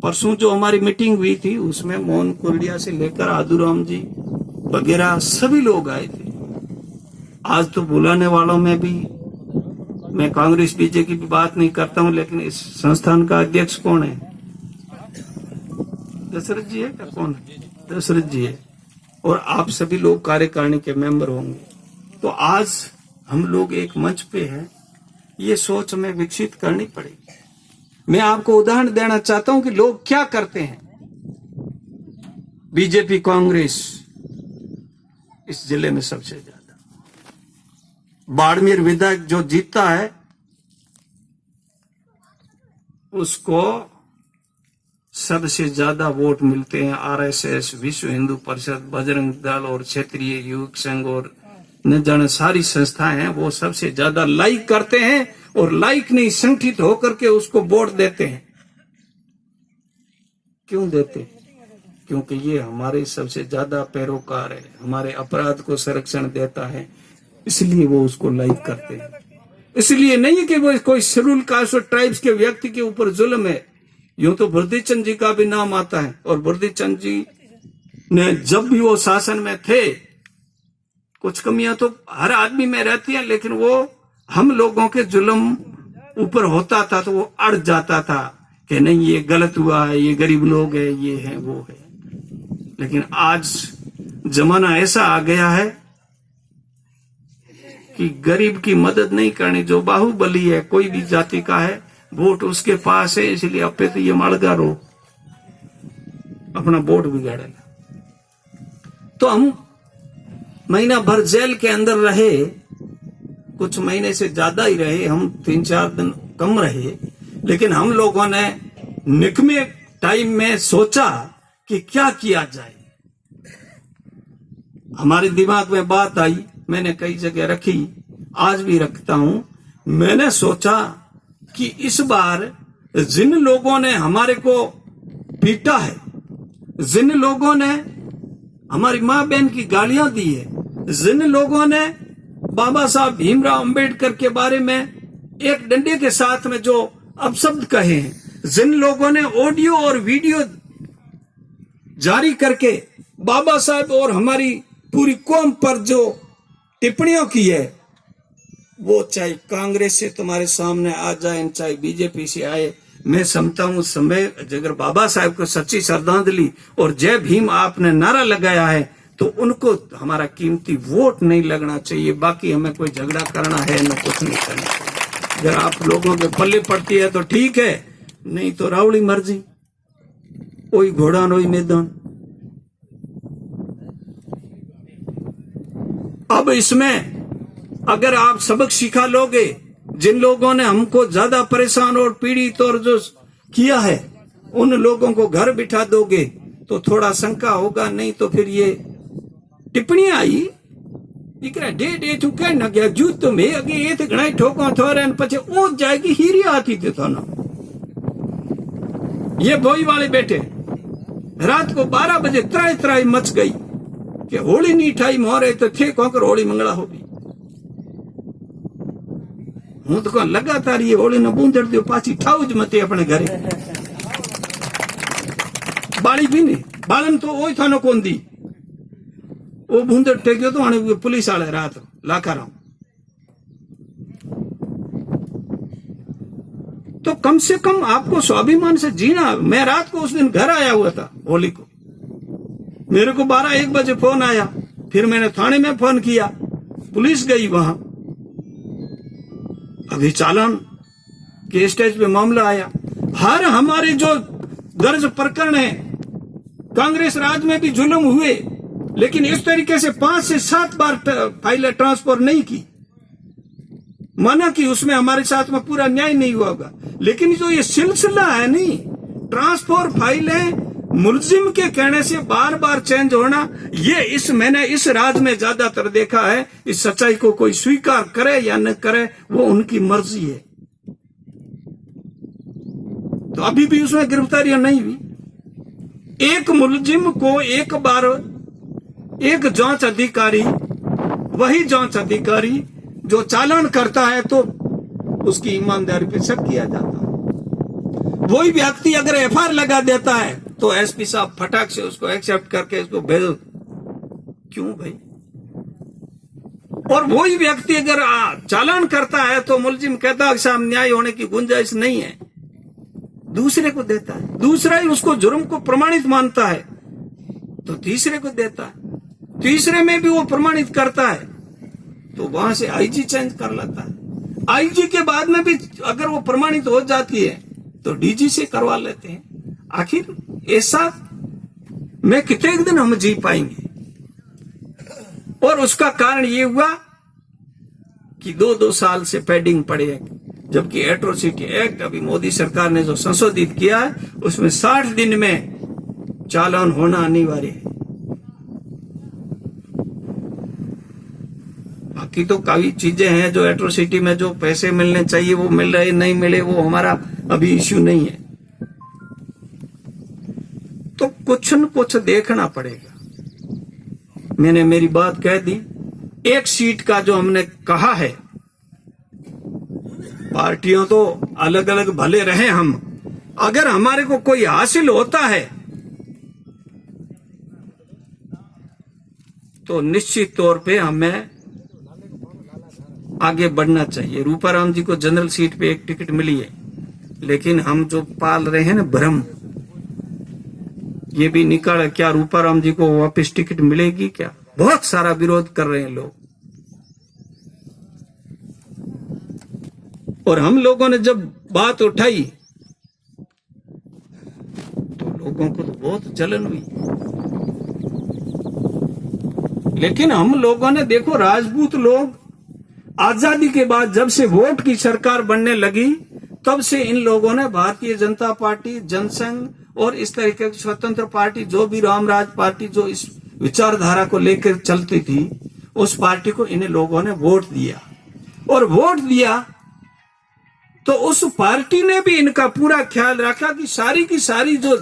परसों जो हमारी मीटिंग हुई थी उसमें मोहन कुरडिया से लेकर आदूराम जी वगैरह सभी लोग आए थे। आज तो बुलाने वालों में भी मैं कांग्रेस बीजेपी की बात नहीं करता हूं, लेकिन इस संस्थान का अध्यक्ष कौन है? दशरथ जी है क्या? कौन है? दशरथ जी है। और आप सभी लोग कार्यकारिणी के मेंबर होंगे। तो आज हम लोग एक मंच पे हैं, ये सोच हमें विकसित करनी पड़ेगी। मैं आपको उदाहरण देना चाहता हूं कि लोग क्या करते हैं। बीजेपी कांग्रेस इस जिले में सबसे ज्यादा, बाड़मेर विधायक जो जीतता है उसको सबसे ज्यादा वोट मिलते हैं आरएसएस, विश्व हिंदू परिषद, बजरंग दल और क्षेत्रीय युवक संघ और न जाने सारी संस्थाएं हैं, वो सबसे ज्यादा लाइक करते हैं और लाइक नहीं संगठित होकर के उसको वोट देते हैं। क्यों देते? क्योंकि ये हमारे सबसे ज्यादा पैरोकार है, हमारे अपराध को संरक्षण देता है, इसलिए वो उसको लाइक करते हैं। इसलिए नहीं कि वो कोई शेड्यूल कास्ट और ट्राइब्स के व्यक्ति के ऊपर जुल्म है। यूं तो बुरदी चंद जी का भी नाम आता है, और बुरदी चंद जी ने जब भी वो शासन में थे, कुछ कमियां तो हर आदमी में रहती है, लेकिन वो हम लोगों के जुल्म ऊपर होता था तो वो अड़ जाता था कि नहीं ये गलत हुआ है, ये गरीब लोग है, ये है वो है। लेकिन आज जमाना ऐसा आ गया है कि गरीब की मदद नहीं करनी। जो बाहुबली है, कोई भी जाति का है, वोट उसके पास है, इसलिए अब पे तो ये मालगा रो अपना वोट बिगाड़ेगा। तो हम महीना भर जेल के अंदर रहे, कुछ महीने से ज्यादा ही रहे, हम 3-4 दिन कम रहे, लेकिन हम लोगों ने निकमे टाइम में सोचा कि क्या किया जाए। हमारे दिमाग में बात आई, मैंने कई जगह रखी, आज भी रखता हूं। मैंने सोचा कि इस बार जिन लोगों ने हमारे को पीटा है, जिन लोगों ने हमारी माँ बहन की गालियां दी है, जिन लोगों ने बाबा साहब भीमराव अंबेडकर के बारे में एक डंडे के साथ में जो अपशब्द कहे हैं, जिन लोगों ने ऑडियो और वीडियो जारी करके बाबा साहब और हमारी पूरी कौम पर जो टिप्पणियों की है, वो चाहे कांग्रेस से तुम्हारे सामने आ जाए, चाहे बीजेपी से आए, मैं समझता हूं उस समय अगर बाबा साहब को सच्ची श्रद्धांजलि और जय भीम आपने नारा लगाया है तो उनको हमारा कीमती वोट नहीं लगना चाहिए। बाकी हमें कोई झगड़ा करना है न कुछ नहीं करना चाहिए। अगर आप लोगों के पल्ले पड़ती है तो ठीक है, नहीं तो रावड़ी मर्जी, कोई घोड़ा नोई मैदान। अब इसमें अगर आप सबक सिखा लोगे, जिन लोगों ने हमको ज्यादा परेशान और पीड़ित और जो किया है उन लोगों को घर बिठा दोगे तो थोड़ा शंका होगा। नहीं तो फिर ये टिप्पणी आई डे तू कह न गया जू तुम्हें अगे ये तो घना ठोको थोड़े पचे ऊंच जाएगी हीरी आती थी तो ना। ये बोई वाले बैठे रात को 12 बजे त्राई मच गई कि होली नहीं ठाई मोरे तो थे कोकर होली मंगला होगी। हूं तो लगातार ये होली न बूंदड़ दो पाची ठाऊ ज मते अपने घरे बाड़ी भी नहीं बालन तो ओई थानो कोन दी वो बूंदड़ टेक्यो तो हाणे पुलिस वाले रात लाखाराम। तो कम से कम आपको स्वाभिमान से जीना। मैं रात को उस दिन घर आया हुआ था होली को, मेरे को 12-1 बजे फोन आया, फिर मैंने थाने में फोन किया, पुलिस गई वहां, अभी चालान के स्टेज पे मामला आया। हर हमारे जो दर्ज प्रकरण है, कांग्रेस राज में भी जुल्म हुए, लेकिन इस तरीके से 5 से 7 बार फाइलें ट्रांसफर नहीं की। माना कि उसमें हमारे साथ में पूरा न्याय नहीं हुआ होगा, लेकिन जो ये सिलसिला है नहीं, ट्रांसफर फाइलें मुलजिम के कहने से बार बार चेंज होना, ये मैंने इस राज में ज्यादातर देखा है। इस सच्चाई को कोई स्वीकार करे या न करे वो उनकी मर्जी है। तो अभी भी उसमें गिरफ्तारियां नहीं हुई। एक मुलजिम को एक बार एक जांच अधिकारी, वही जांच अधिकारी जो चालान करता है तो उसकी ईमानदारी पे शक किया जाता है। वही व्यक्ति अगर एफआईआर लगा देता है तो एसपी साहब फटाक से उसको एक्सेप्ट करके उसको भेज। क्यों भाई? और वही व्यक्ति अगर चालान करता है तो मुलजिम कहता है साहब न्याय होने की गुंजाइश नहीं है, दूसरे को देता है। दूसरा ही उसको जुर्म को प्रमाणित मानता है तो तीसरे को देता है। तीसरे में भी वो प्रमाणित करता है तो वहां से आईजी चेंज कर लेता है। आईजी के बाद में भी अगर वो प्रमाणित हो जाती है तो डीजी से करवा लेते हैं। आखिर ऐसा में कितने दिन हम जी पाएंगे? और उसका कारण ये हुआ कि 2-2 साल से पेंडिंग पड़े हैं, जबकि एट्रोसिटी एक्ट अभी मोदी सरकार ने जो संशोधित किया है उसमें 60 दिन में चालान होना अनिवार्य है। बाकी तो काफी चीजें हैं जो एट्रोसिटी में जो पैसे मिलने चाहिए वो मिल रहे, नहीं मिले वो हमारा अभी इश्यू नहीं है। तो कुछ न कुछ देखना पड़ेगा। मैंने मेरी बात कह दी। एक सीट का जो हमने कहा है, पार्टियों तो अलग अलग भले रहे हम, अगर हमारे को कोई हासिल होता है तो निश्चित तौर पे हमें आगे बढ़ना चाहिए। रूपाराम जी को जनरल सीट पे एक टिकट मिली है, लेकिन हम जो पाल रहे हैं ना भ्रम, ये भी निकाल क्या रूपाराम जी को वापस टिकट मिलेगी क्या? बहुत सारा विरोध कर रहे हैं लोग। और हम लोगों ने जब बात उठाई तो लोगों को तो बहुत जलन हुई। लेकिन हम लोगों ने देखो, राजपूत लोग आजादी के बाद जब से वोट की सरकार बनने लगी तब से इन लोगों ने भारतीय जनता पार्टी, जनसंघ और इस तरीके की स्वतंत्र पार्टी जो भी रामराज पार्टी जो इस विचारधारा को लेकर चलती थी, उस पार्टी को इन लोगों ने वोट दिया। और वोट दिया तो उस पार्टी ने भी इनका पूरा ख्याल रखा कि सारी की सारी जो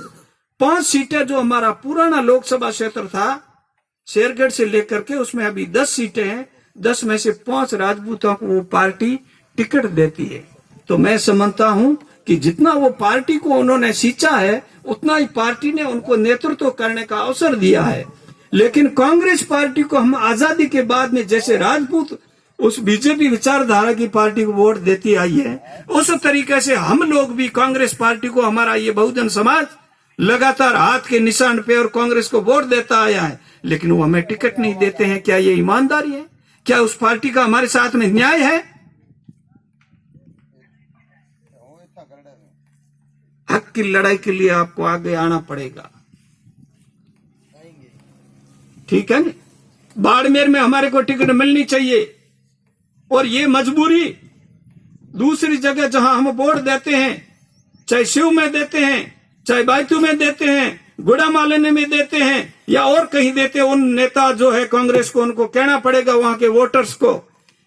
5 सीटें जो हमारा पुराना लोकसभा क्षेत्र था शेरगढ़ से लेकर के, उसमें अभी 10 सीटें हैं, 10 में से 5 राजपूतों को वो पार्टी टिकट देती है। तो मैं समझता हूं कि जितना वो पार्टी को उन्होंने सींचा है उतना ही पार्टी ने उनको नेतृत्व करने का अवसर दिया है। लेकिन कांग्रेस पार्टी को हम आजादी के बाद में जैसे राजपूत उस बीजेपी विचारधारा की पार्टी को वोट देती आई है, उस तरीके से हम लोग भी कांग्रेस पार्टी को, हमारा ये बहुजन समाज लगातार हाथ के निशान पे और कांग्रेस को वोट देता आया है, लेकिन वो हमें टिकट नहीं देते हैं। क्या ये ईमानदारी है? क्या उस पार्टी का हमारे साथ में न्याय है? हक की लड़ाई के लिए आपको आगे आना पड़ेगा, ठीक है ना? बाड़मेर में हमारे को टिकट मिलनी चाहिए और ये मजबूरी दूसरी जगह जहां हम वोट देते हैं, चाहे शिव में देते हैं, चाहे बायतू में देते हैं, गुड़ामालिनी में देते हैं या और कहीं देते हैं, उन नेता जो है कांग्रेस को, उनको कहना पड़ेगा वहां के वोटर्स को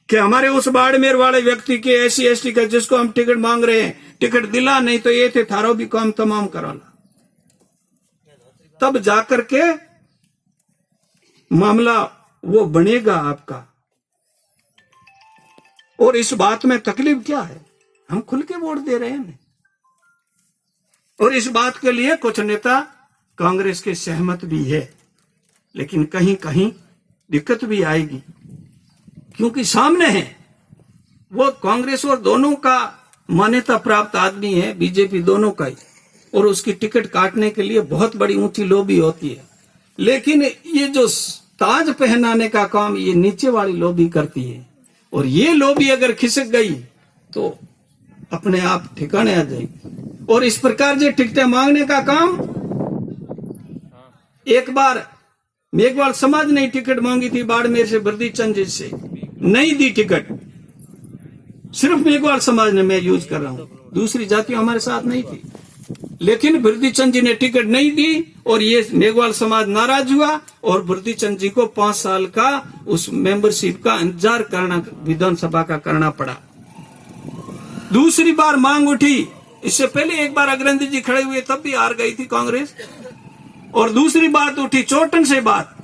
कि हमारे उस बाड़मेर वाले व्यक्ति के SC ST का जिसको हम टिकट मांग रहे हैं टिकट दिला, नहीं तो ये थे थारो भी काम तमाम कराना। तब जाकर के मामला वो बनेगा आपका। और इस बात में तकलीफ क्या है? हम खुल के वोट दे रहे हैं और इस बात के लिए कुछ नेता कांग्रेस के सहमत भी है, लेकिन कहीं कहीं दिक्कत भी आएगी क्योंकि सामने है वो कांग्रेस और दोनों का मान्यता प्राप्त आदमी है, बीजेपी दोनों का ही, और उसकी टिकट काटने के लिए बहुत बड़ी ऊंची लॉबी होती है। लेकिन ये जो ताज पहनाने का काम ये नीचे वाली लॉबी करती है, और ये लॉबी अगर खिसक गई तो अपने आप ठिकाने आ जाएगी। और इस प्रकार जो टिकटें मांगने का काम, एक बार मेघवाल समाज ने टिकट मांगी थी बाड़मेर से बर्दी चंद जी से, नहीं दी टिकट, सिर्फ मेघवाल समाज ने, मैं यूज कर रहा हूं, दूसरी जातियां हमारे साथ नहीं थी, लेकिन बर्दी चंद जी ने टिकट नहीं दी और ये मेघवाल समाज नाराज हुआ और बर्दी चंद जी को 5 साल का उस मेंबरशिप का इंतजार करना, विधानसभा का करना पड़ा। दूसरी बार मांग उठी, इससे पहले एक बार अग्रंदी जी खड़े हुए तब भी हार गई थी कांग्रेस, और दूसरी बात उठी चोटन से बात,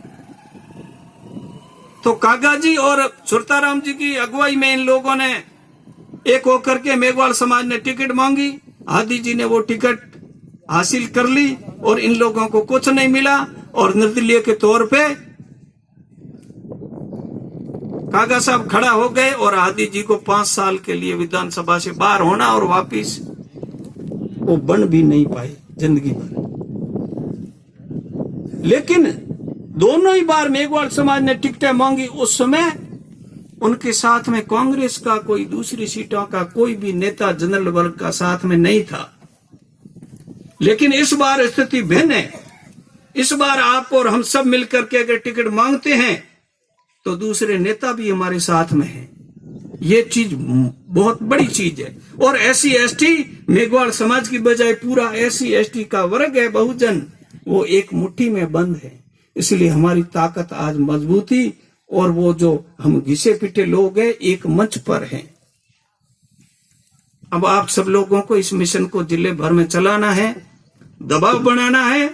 तो कागा जी और सुरताराम जी की अगुवाई में इन लोगों ने एक होकर के मेघवाल समाज ने टिकट मांगी हादी जी ने वो टिकट हासिल कर ली और इन लोगों को कुछ नहीं मिला और निर्दलीय के तौर पे कागा साहब खड़ा हो गए और हादी जी को 5 साल के लिए विधानसभा से बाहर होना और वापिस वो बन भी नहीं पाए जिंदगी भर। लेकिन दोनों ही बार मेघवाल समाज ने टिकटें मांगी, उस समय उनके साथ में कांग्रेस का कोई दूसरी सीटों का कोई भी नेता जनरल वर्ग का साथ में नहीं था। लेकिन इस बार स्थिति भिन्न है। इस बार आप और हम सब मिलकर के अगर टिकट मांगते हैं तो दूसरे नेता भी हमारे साथ में हैं। ये चीज बहुत बड़ी चीज है। और SC ST मेघवाल समाज की बजाय पूरा SC ST का वर्ग है, बहुजन, वो एक मुट्ठी में बंद है। इसलिए हमारी ताकत आज मजबूती और वो जो हम घिसे पिटे लोग हैं एक मंच पर हैं। अब आप सब लोगों को इस मिशन को जिले भर में चलाना है, दबाव बनाना है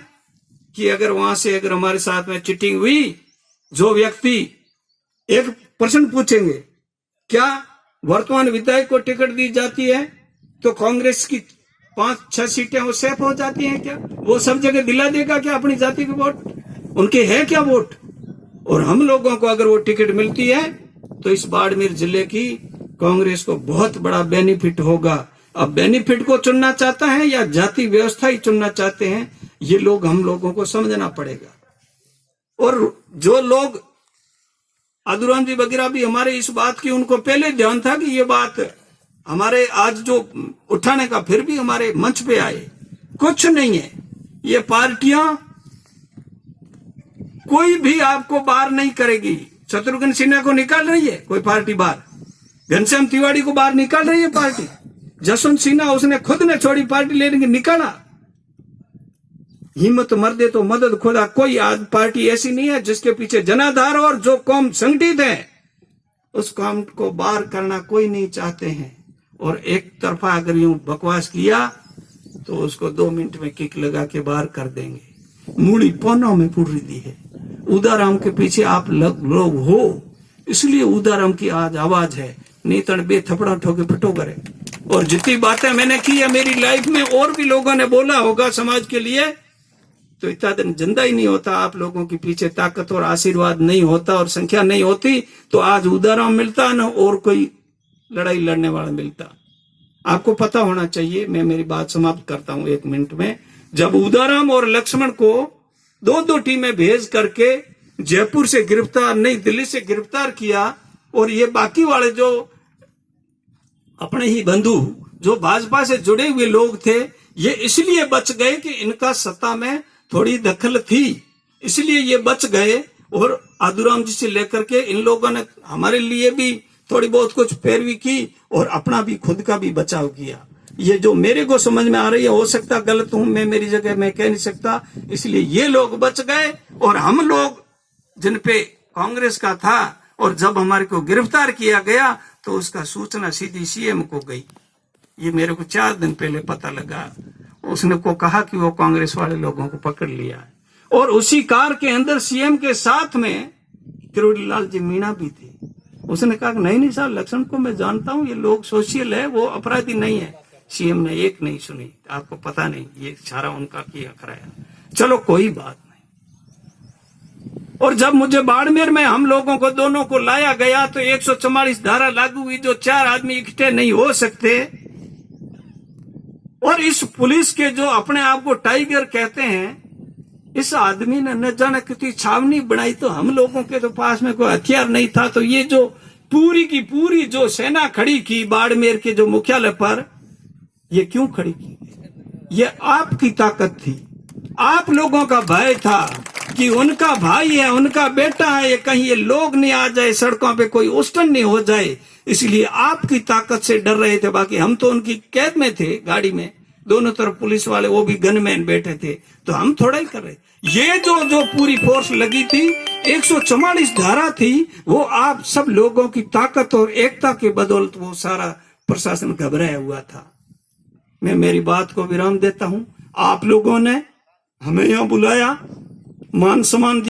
कि अगर वहां से अगर हमारे साथ में चीटिंग हुई, जो व्यक्ति एक प्रश्न पूछेंगे, क्या वर्तमान विधायक को टिकट दी जाती है तो कांग्रेस की 5-6 सीटें वो सेफ हो जाती हैं क्या? वो सब जगह दिला देगा क्या अपनी जाति के वोट? उनके है क्या वोट? और हम लोगों को अगर वो टिकट मिलती है तो इस बाड़मेर जिले की कांग्रेस को बहुत बड़ा बेनिफिट होगा। अब बेनिफिट को चुनना चाहता है या जाति व्यवस्था ही चुनना चाहते हैं, ये लोग हम लोगों को समझना पड़ेगा। और जो लोग आदुराम जी वगैरह भी हमारे इस बात की, उनको पहले ध्यान था कि ये बात हमारे आज जो उठाने का, फिर भी हमारे मंच पे आए। कुछ नहीं है, ये पार्टियां कोई भी आपको बाहर नहीं करेगी। शत्रुघ्न सिन्हा को निकाल रही है कोई पार्टी बाहर, घनश्याम तिवारी को बाहर निकाल रही है पार्टी, जसवंत सिन्हा उसने खुद ने छोड़ी पार्टी लेने की, निकाला। हिम्मत मर्दे तो मदद खुदा। कोई आज पार्टी ऐसी नहीं है जिसके पीछे जनाधार और जो कौम संगठित है उस कौम को बाहर करना कोई नहीं चाहते हैं। और एक तरफा अगर यूं बकवास किया तो उसको 2 मिनट में किक लगा के बाहर कर देंगे। मूड़ी पौनों में फुट रही है। उदाराम के पीछे आप लोग हो, इसलिए उदाराम की आज आवाज है, नहीं तो बे थपड़ा ठोके फटो करे। और जितनी बातें मैंने की है मेरी लाइफ में, और भी लोगों ने बोला होगा समाज के लिए, तो इतना दिन जिंदा ही नहीं होता। आप लोगों के पीछे ताकत और आशीर्वाद नहीं होता और संख्या नहीं होती तो आज उदाराम मिलता न और कोई लड़ाई लड़ने वाला मिलता। आपको पता होना चाहिए। मैं मेरी बात समाप्त करता हूं 1 मिनट में। जब उदाराम और लक्ष्मण को 2-2 टीमें भेज करके जयपुर से गिरफ्तार, नई दिल्ली से गिरफ्तार किया, और ये बाकी वाले जो अपने ही बंधु जो भाजपा से जुड़े हुए लोग थे, ये इसलिए बच गए कि इनका सत्ता में थोड़ी दखल थी, इसलिए ये बच गए। और आदुराम जी से लेकर के इन लोगों ने हमारे लिए भी थोड़ी बहुत कुछ पैरवी की और अपना भी खुद का भी बचाव किया। ये जो मेरे को समझ में आ रही है, हो सकता गलत हूं, मैं मेरी जगह मैं कह नहीं सकता, इसलिए ये लोग बच गए। और हम लोग जिन पे कांग्रेस का था, और जब हमारे को गिरफ्तार किया गया तो उसका सूचना सीधी CM को गई। ये मेरे को 4 दिन पहले पता लगा। उसने को कहा कि वो कांग्रेस वाले लोगों को पकड़ लिया है। और उसी कार के अंदर CM के साथ में किरोड़ीलाल जी मीणा भी थे। उसने कहा नहीं साहब, लक्ष्मण को मैं जानता हूं, ये लोग सोशल है, वो अपराधी नहीं है। CM ने एक नहीं सुनी, आपको पता नहीं, ये सारा उनका किया कराया। चलो कोई बात नहीं। और जब मुझे बाड़मेर में हम लोगों को दोनों को लाया गया तो 144 धारा लागू हुई, जो 4 आदमी इकट्ठे नहीं हो सकते। और इस पुलिस के जो अपने आप को टाइगर कहते हैं, इस आदमी ने न जाने कितनी छावनी बनाई, तो हम लोगों के तो पास में कोई हथियार नहीं था। तो ये जो पूरी की पूरी जो सेना खड़ी की बाड़मेर के जो मुख्यालय पर, ये क्यों खड़ी की? ये आपकी ताकत थी, आप लोगों का भय था कि उनका भाई है, उनका बेटा है, ये कहीं ये लोग नहीं आ जाए, सड़कों पे कोई उष्टन नहीं हो जाए, इसलिए आपकी ताकत से डर रहे थे। बाकी हम तो उनकी कैद में थे, गाड़ी में दोनों तरफ पुलिस वाले, वो भी गनमैन बैठे थे, तो हम थोड़ा ही कर रहे। ये जो पूरी फोर्स लगी थी, 144 धारा थी, वो आप सब लोगों की ताकत और एकता के बदौलत वो सारा प्रशासन घबराया हुआ था। मैं मेरी बात को विराम देता हूं। आप लोगों ने हमें यहां बुलाया, मान सम्मान